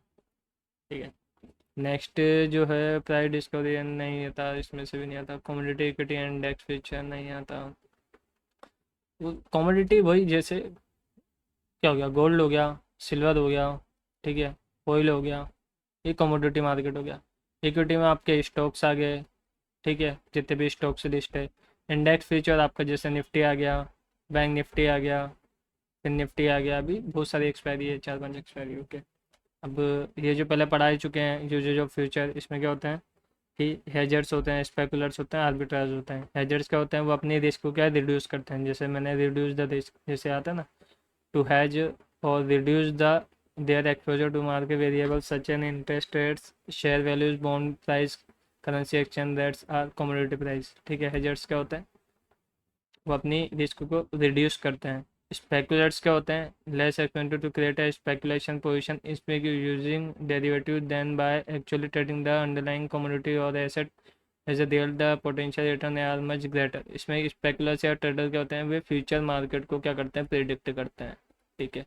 A: ठीक है। नेक्स्ट जो है प्राइस डिस्कवरी नहीं आता, इसमें से भी नहीं आता। कमोडिटी इक्विटी इंडेक्स फ्यूचर नहीं आता। कमोडिटी वही जैसे क्या हो गया, गोल्ड हो गया, सिल्वर हो गया, ठीक है, ऑयल हो गया, ये कमोडिटी मार्केट हो गया। इक्विटी में आपके स्टॉक्स आ गए, ठीक है, जितने भी स्टॉक्स लिस्ट है। इंडेक्स फ्यूचर आपका जैसे निफ्टी आ गया, बैंक निफ्टी आ गया, फिर निफ्टी आ गया, अभी बहुत सारी एक्सपायरी है, 4-5 एक्सपायरी। ओके। अब ये जो पहले पढ़ा ही चुके हैं, जो फ्यूचर, इसमें क्या होते हैं कि हेजर्स होते हैं, स्पेकुलर्स होते हैं, आर्बिट्राज होते हैं। हेजर्स क्या होते हैं, वो अपनी रिस्क को क्या रिड्यूस करते हैं, जैसे मैंने रिड्यूस द रिस्क जैसे आता है ना, to hedge or reduce the their exposure to market variable such as interest rates, share values, bond price, currency exchange rates or commodity price. ठीक है। हेजर्स क्या होते हैं, वो अपनी रिस्क को रिड्यूस करते हैं। स्पेकुलेटर्स क्या होते हैं, less expensive to create a speculation position इसमें using derivative than by actually trading the underlying commodity और asset as a real the potential return are much greater. इसमें स्पेकुलर्स या ट्रेडर क्या होते हैं, वे फ्यूचर मार्केट को क्या करते हैं, प्रिडिक्ट करते हैं। ठीक है।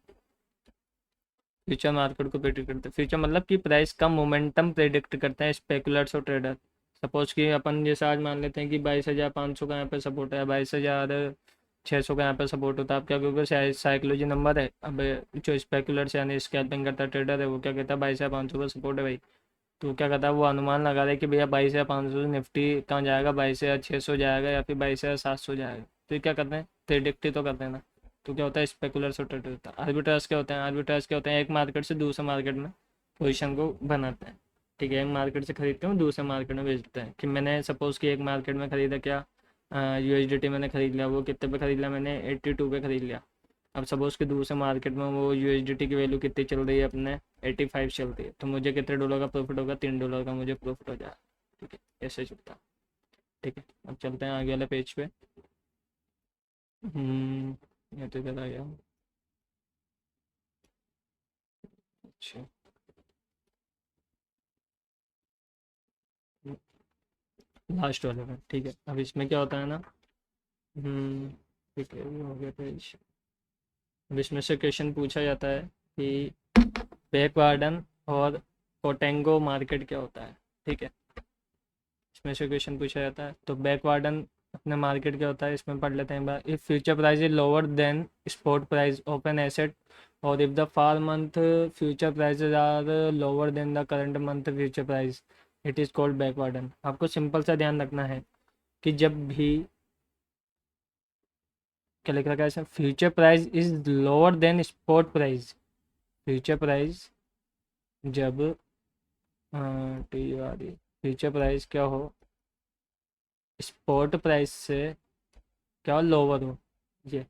A: फ्यूचर मार्केट को प्रिडिक्ट करते हैं, फ्यूचर मतलब कि प्राइस का मोमेंटम प्रिडिक्ट करते हैं स्पेकुलर्स और ट्रेडर। सपोज कि अपन जैसे आज मान लेते हैं कि 22,500 का यहाँ पे सपोर्ट है, 22,600 का यहाँ पे सपोर्ट होता है। आप क्या करोगे, साइकोलॉजी नंबर है। अब जो स्पेकुलर्स यानी स्कैल्पिंग करता ट्रेडर है, वो क्या कहता है 22,500 का सपोर्ट है भाई, तो क्या कहता है, वो अनुमान लगा रहा है कि भैया 22,500 से निफ्टी कहाँ जाएगा, 22,600 जाएगा या फिर 22,700 जाएगा। तो ये क्या करते हैं, प्रेडिक्ट ही तो करते हैं ना। तो क्या होता है, स्पेकुलर्स और ट्रेडर होता है। आर्बिट्राज क्या होते हैं, आर्बिट्राज क्या होते हैं, एक मार्केट से दूसरे मार्केट में पोजीशन को बनाते हैं। ठीक है। एक मार्केट से खरीदते हैं, दूसरे मार्केट में बेचते हैं। कि मैंने सपोज़ कि एक मार्केट में ख़रीदा क्या, यूएसडीटी मैंने ख़रीद लिया, वो कितने पे ख़रीद लिया मैंने, 82 पे ख़रीद लिया। अब सपोज़ कि दूसरे मार्केट में वो यूएसडीटी की वैल्यू कितनी चल रही है, अपने 85 चल रही है, तो मुझे कितने डॉलर का प्रॉफिट होगा, $3 का मुझे प्रॉफिट हो जाएगा। ठीक है। ऐसे चलता है। ठीक है। अब चलते हैं आगे वाले पेज पे। ये तो चला गया। अच्छा। लास्ट वाले में। ठीक है। अब इसमें क्या होता है ना, ठीक है, ये हो गया पेज। अब इसमें से क्वेश्चन पूछा जाता है कि बैकवार्डन और कोटेंगो मार्केट क्या होता है। ठीक है। इसमें से क्वेश्चन पूछा जाता है, तो बैकवार्डन अपने मार्केट क्या होता है, इसमें पढ़ लेते हैं एक बार। If future price is lower than spot price of an asset और if the far month future prices are lower than the current month future price, it is called backwardation. आपको सिंपल सा ध्यान रखना है कि जब भी क्या लिख रखा है इसमें, future price is lower than spot price. Future price जब फ्यूचर प्राइस क्या हो, स्पॉट प्राइस से क्या लोअर हो, ये।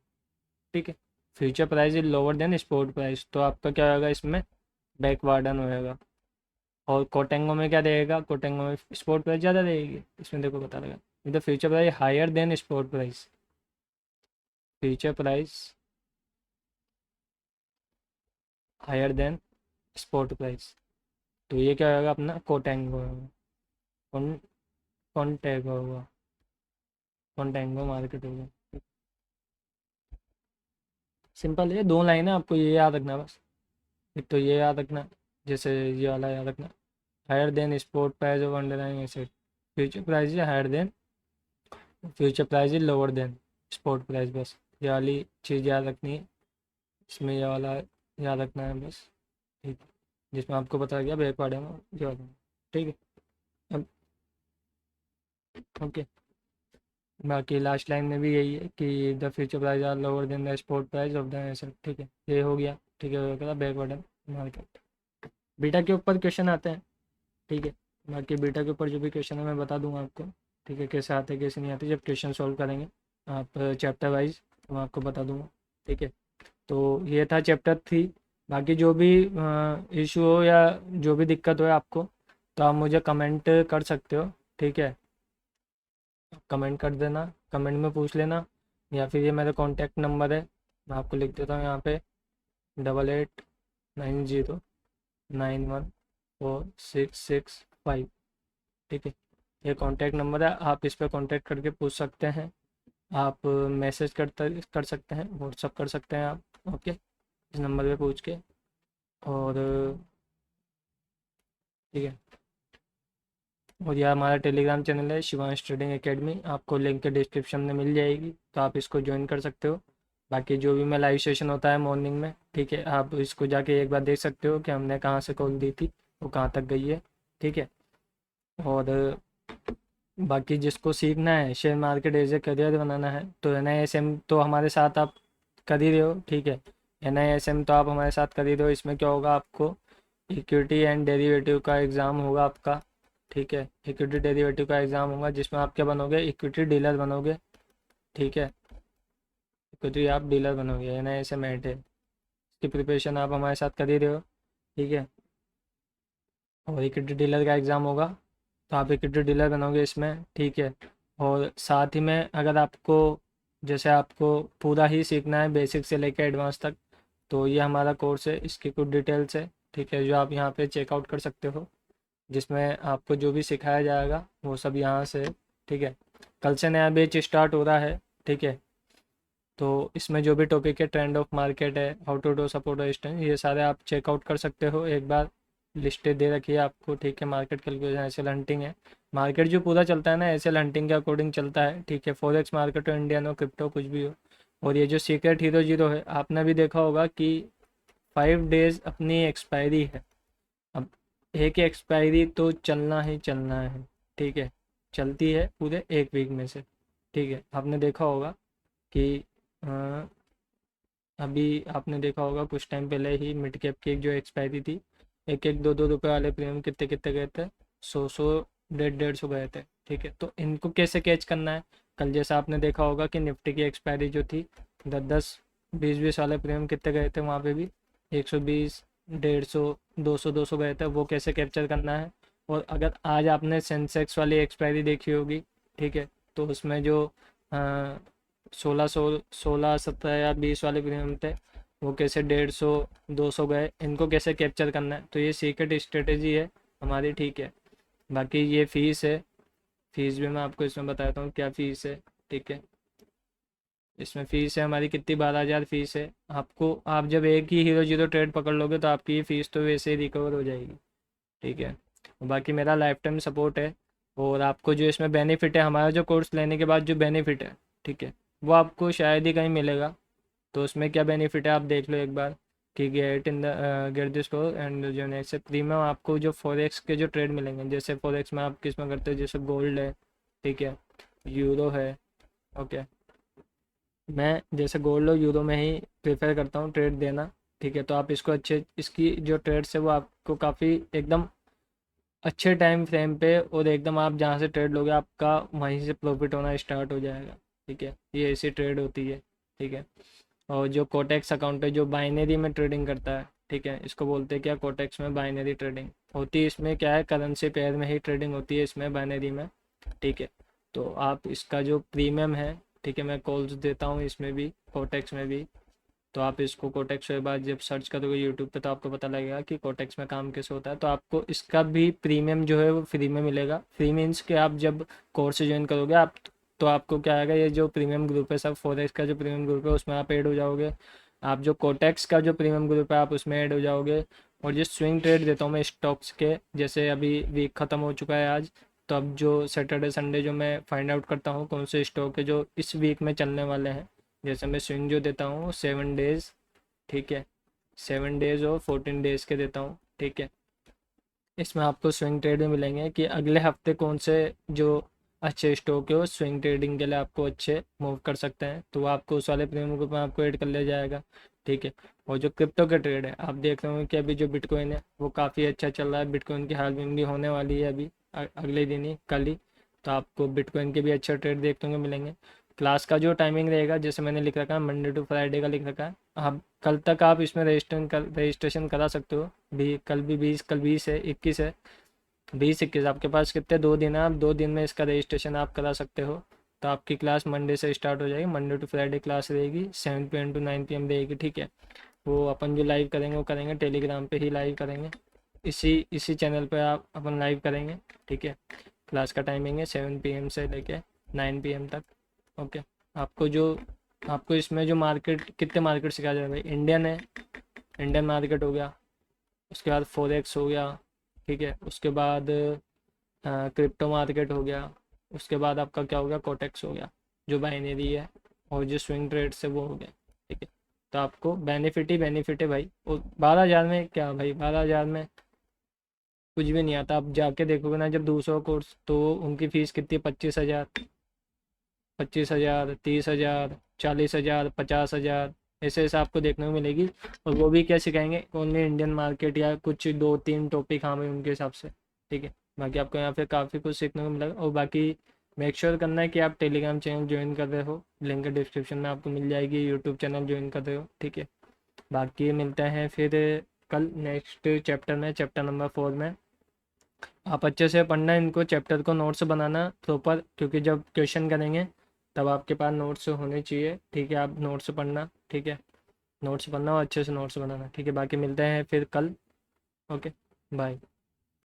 A: ठीक है। Future price is lower than spot price, तो आपका क्या होगा इसमें, बैकवार्डन होएगा। और कोटेंगो में क्या रहेगा, कोटेंगो में स्पॉट प्राइस ज़्यादा रहेगी। इसमें देखो पता लगा, the future price higher than spot price, future price higher than spot price, तो ये क्या होगा अपना कोटेंगो होगा। कौन कॉन्टेगो होगा, कॉन्टेंगो मार्केट होगा। सिंपल है, 2 लाइन है, आपको ये याद रखना है बस। एक तो ये याद रखना, जैसे ये वाला याद रखना, higher than spot price of underlying asset, future price is higher than, future price is lower than spot price. बस ये वाली चीज़ याद रखनी है, इसमें ये वाला याद रखना है बस। ठीक, जिसमें आपको पता गया बैकवर्ड है ये वाला। ठीक है, अब ओके। बाकी लास्ट लाइन में भी यही है कि the future price are lower than the spot price of the asset. ठीक है, ये हो गया। ठीक है, हो गया बैकवर्ड मार्केट। बीटा के ऊपर क्वेश्चन आते हैं। ठीक है, बाकी बीटा के ऊपर जो भी क्वेश्चन है मैं बता दूंगा आपको। ठीक है, कैसे आते हैं कैसे नहीं आते, जब क्वेश्चन सॉल्व करेंगे आप चैप्टर वाइज, तो मैं आपको बता दूंगा। ठीक है, तो ये था चैप्टर 3। बाकी जो भी इशू हो या जो भी दिक्कत हो आपको, तो आप मुझे कमेंट कर सकते हो। ठीक है, कमेंट कर देना, कमेंट में पूछ लेना, या फिर ये मेरा कॉन्टैक्ट नंबर है, मैं आपको लिख देता हूँ यहाँ पे, 8890914665। ठीक है, ये कॉन्टैक्ट नंबर है, आप इस पर कॉन्टैक्ट करके पूछ सकते हैं। आप मैसेज कर सकते हैं, व्हाट्सअप कर सकते हैं आप। ओके, इस नंबर पे पूछ के। और ठीक है, और यह हमारा टेलीग्राम चैनल है शिवांश ट्रेडिंग एकेडमी, आपको लिंक के डिस्क्रिप्शन में मिल जाएगी, तो आप इसको ज्वाइन कर सकते हो। बाकी जो भी मैं लाइव सेशन होता है मॉर्निंग में, ठीक है, आप इसको जाके एक बार देख सकते हो कि हमने कहाँ से कॉल दी थी, वो कहाँ तक गई है। ठीक है, और बाकी जिसको सीखना है share market as a career बनाना है, तो NISM तो हमारे साथ आप कर ही रहे हो। ठीक है, NISM तो आप हमारे साथ कर ही रहे हो। इसमें क्या होगा, आपको इक्विटी एंड डेरिवेटिव का एग्ज़ाम होगा आपका। ठीक है, इक्विटी डेरिवेटिव का एग्ज़ाम होगा, जिसमें आप क्या बनोगे, इक्विटी डीलर बनोगे। ठीक है, इक्विटी आप डीलर बनोगे, NISM ऐड है, इसकी प्रिपरेशन आप हमारे साथ कर ही रहे हो। ठीक है, और इक्विटी डीलर का एग्ज़ाम होगा, तो आप इक्विटी डीलर बनोगे इसमें। ठीक है, और साथ ही में अगर आपको, जैसे आपको पूरा ही सीखना है बेसिक से लेकर एडवांस तक, तो ये हमारा कोर्स है, इसकी कुछ डिटेल्स है। ठीक है, जो आप यहाँ पे चेकआउट कर सकते हो, जिसमें आपको जो भी सिखाया जाएगा वो सब यहाँ से है। ठीक है, कल से नया बैच स्टार्ट हो रहा है। ठीक है, तो इसमें जो भी टॉपिक है, ट्रेंड ऑफ मार्केट है, how to do support resistance, ये सारे आप चेकआउट कर सकते हो एक बार, लिस्टें दे रखी है आपको। ठीक है, मार्केट कैलकुलेशन, एसएल हंटिंग है, मार्केट जो पूरा चलता है ना एसएल हंटिंग के अकॉर्डिंग चलता है। ठीक है, फॉरेक्स मार्केट हो, इंडियन हो, क्रिप्टो, कुछ भी हो। और ये जो सीक्रेट हीरो जीरो है, आपने भी देखा होगा कि 5 डेज अपनी एक्सपायरी है। अब एक एक्सपायरी तो चलना ही चलना है। ठीक है, चलती है पूरे 1 वीक में से। ठीक है, आपने देखा होगा कि अ, अभी आपने देखा होगा कुछ टाइम पहले ही मिड कैप की एक जो एक्सपायरी थी, एक एक 2-2 रुपए वाले प्रीमियम कितने कितने गए थे, 100 100 150 150 गए थे। ठीक है, तो इनको कैसे कैच करना है, कल जैसा आपने देखा होगा कि निफ्टी की एक्सपायरी जो थी, 10-10 20-20 वाले प्रीमियम कितने गए थे, वहाँ पे भी 120 150 200 गए थे, वो कैसे कैप्चर करना है। और अगर आज आपने सेंसेक्स वाली एक्सपायरी देखी होगी, ठीक है, तो उसमें जो 16 17 या 20 वाले प्रीमियम थे, वो कैसे 150 200 गए, इनको कैसे कैप्चर करना है, तो ये सीक्रेट स्ट्रेटेजी है हमारी। ठीक है, बाकी ये फीस है, फीस भी मैं आपको इसमें बताता हूँ क्या फ़ीस है। ठीक है, इसमें फ़ीस है हमारी कितनी, 12,000 फीस है आपको। आप जब एक ही हीरो जीरो ट्रेड पकड़ लोगे तो आपकी ये फ़ीस तो वैसे ही रिकवर हो जाएगी। ठीक है, बाकी मेरा लाइफ टाइम सपोर्ट है। और आपको जो इसमें बेनिफिट है, हमारा जो कोर्स लेने के बाद जो बेनिफिट है, ठीक है, वो आपको शायद ही कहीं मिलेगा। तो उसमें क्या बेनिफिट है आप देख लो एक बार, कि गेट दिस कोर्स एंड जो नेक्स्ट प्रीमियम, आपको जो फॉरेक्स के जो ट्रेड मिलेंगे, जैसे फॉरेक्स में आप किस में करते हो, जैसे गोल्ड है, ठीक है, यूरो है। ओके, मैं जैसे गोल्ड और यूरो में ही प्रेफर करता हूँ ट्रेड देना। ठीक है, तो आप इसको अच्छे, इसकी जो ट्रेड्स है वो आपको काफ़ी एकदम अच्छे टाइम फ्रेम पे, और एकदम आप जहाँ से ट्रेड लोगे आपका वहीं से प्रॉफिट होना स्टार्ट हो जाएगा। ठीक है, ये ऐसी ट्रेड होती है। ठीक है, और जो कोटेक्स अकाउंट है जो बाइनरी में ट्रेडिंग करता है, ठीक है, इसको बोलते हैं क्या, कोटेक्स में बाइनरी ट्रेडिंग होती है। इसमें क्या है, करेंसी पेयर में ही ट्रेडिंग होती है इसमें, बाइनरी में। ठीक है, तो आप इसका जो प्रीमियम है, ठीक है, मैं कॉल्स देता हूँ इसमें भी, कोटेक्स में भी। तो आप इसको कोटेक्स के बाद जब सर्च करोगे यूट्यूब पे, तो आपको पता लगेगा कि कोटेक्स में काम कैसे होता है। तो आपको इसका भी प्रीमियम जो है वो फ्री में मिलेगा। फ्री मीन्स कि आप जब कोर्स ज्वाइन करोगे आप, तो आपको क्या आएगा, ये जो प्रीमियम ग्रुप है सब, फॉरेक्स का जो प्रीमियम ग्रुप है उसमें आप ऐड हो जाओगे। आप जो कोटेक्स का जो प्रीमियम ग्रुप है आप उसमें ऐड हो जाओगे। और जो स्विंग ट्रेड देता हूँ मैं स्टॉक्स के, जैसे अभी वीक ख़त्म हो चुका है आज, तो अब जो सैटरडे संडे जो मैं फाइंड आउट करता हूँ कौन से स्टॉक है जो इस वीक में चलने वाले हैं, जैसे मैं स्विंग जो देता हूँ 7 डेज़, ठीक है, 7 डेज़ और 14 डेज़ के देता हूँ, ठीक है। इसमें आपको स्विंग ट्रेड में मिलेंगे कि अगले हफ्ते कौन से जो अच्छे स्टॉक है वो स्विंग ट्रेडिंग के लिए आपको अच्छे मूव कर सकते हैं, तो वो आपको उस वाले प्रीमियम ग्रुप में आपको ऐड कर लिया जाएगा, ठीक है। और जो क्रिप्टो का ट्रेड है आप देख रहे हो कि अभी जो बिटकॉइन है वो काफ़ी अच्छा चल रहा है, बिटकॉइन की हाल्विंग भी होने वाली है अभी अगले दिन ही, कल ही, तो आपको बिटकॉइन के भी अच्छे ट्रेड देखने को मिलेंगे। क्लास का जो टाइमिंग रहेगा जैसे मैंने लिख रखा है मंडे टू फ्राइडे का लिख रखा है, आप कल तक आप इसमें रजिस्ट्रेशन करा सकते हो। भी कल भी 20, कल 20 है, 21 है, 20 21 आपके पास कितने 2 दिन है, आप 2 दिन में इसका रजिस्ट्रेशन आप करा सकते हो। तो आपकी क्लास मंडे से स्टार्ट हो जाएगी, मंडे टू फ्राइडे क्लास रहेगी, 7 PM to 9 PM रहेगी, ठीक है। वो अपन जो लाइव करेंगे वो करेंगे टेलीग्राम पे ही लाइव करेंगे, इसी इसी चैनल पे आप अपन लाइव करेंगे, ठीक है। क्लास का टाइमिंग है 7 PM से लेके 9 PM तक, ओके। आपको जो आपको इसमें जो मार्केट कितने मार्केट सिखाया जाएगा भाई, इंडियन है, इंडियन मार्केट हो गया, उसके बाद फॉरेक्स हो गया, ठीक है, उसके बाद क्रिप्टो मार्केट हो गया, उसके बाद आपका क्या हो गया कोटेक्स हो गया जो बाइनरी है, और जो स्विंग ट्रेड से वो हो गया, ठीक है। तो आपको बेनिफिट ही बेनिफिट है भाई, और 12,000 में क्या भाई, 12,000 में कुछ भी नहीं आता। आप जाके देखोगे ना जब दूसरा कोर्स, तो उनकी फ़ीस कितनी है, 25,000, 25,000, 30,000, 40,000, 50,000, ऐसे ऐसे आपको देखने को मिलेगी। और वो भी क्या सिखाएंगे, ओनली इंडियन मार्केट या कुछ 2 3 टॉपिक, हाँ भाई उनके हिसाब से, ठीक है। बाकी आपको यहाँ पे काफ़ी कुछ सीखने को मिलेगा। और बाकी मेक श्योर करना है कि आप टेलीग्राम चैनल ज्वाइन कर रहे हो, लिंक डिस्क्रिप्शन में आपको मिल जाएगी, यूट्यूब चैनल ज्वाइन कर रहे हो, ठीक है। बाकी मिलते हैं फिर कल नेक्स्ट चैप्टर में, चैप्टर नंबर 4 में। आप अच्छे से पढ़ना इनको, चैप्टर को नोट्स बनाना प्रॉपर, क्योंकि जब क्वेश्चन करेंगे तब आपके पास नोट्स होने चाहिए, ठीक है। आप नोट्स पढ़ना, ठीक है, नोट्स पढ़ना और अच्छे से नोट्स बनाना, ठीक है। बाकी मिलते हैं फिर कल, ओके, बाय।